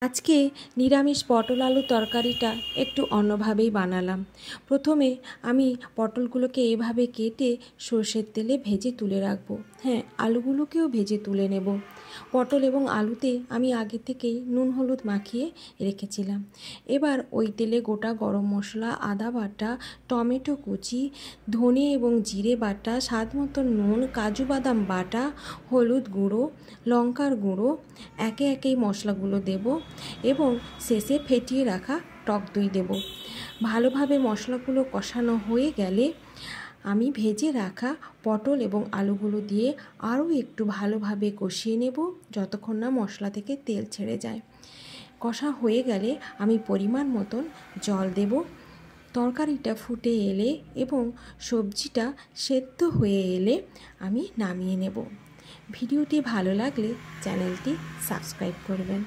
আজকে নিরামিষ পটল আলু তরকারিটা একটু অন্যভাবেই বানালাম। প্রথমে আমি পটলগুলোকে এভাবে কেটে সর্ষের তেলে ভেজে তুলে রাখবো। হ্যাঁ, আলুগুলোকেও ভেজে তুলে নেব। পটল এবং আলুতে আমি আগে থেকেই নুন হলুদ মাখিয়ে রেখেছিলাম। এবার ওই তেলে গোটা গরম মশলা, আদা বাটা, টমেটো কুচি, ধনে এবং জিরে বাটা, স্বাদ মতো নুন, কাজু বাদাম বাটা, হলুদ গুঁড়ো, লঙ্কার গুঁড়ো, একে একে মশলাগুলো দেব এবং শেষে ফেটিয়ে রাখা টক দই দেব। ভালোভাবে মশলাগুলো কষানো হয়ে গেলে আমি ভেজে রাখা পটল এবং আলুগুলো দিয়ে আরও একটু ভালোভাবে কষিয়ে নেব যতক্ষণ না মশলা থেকে তেল ছেড়ে যায়। কষা হয়ে গেলে আমি পরিমাণ মতন জল দেব। তরকারিটা ফুটে এলে এবং সবজিটা সেদ্ধ হয়ে এলে আমি নামিয়ে নেব। ভিডিওটি ভালো লাগলে চ্যানেলটি সাবস্ক্রাইব করবেন।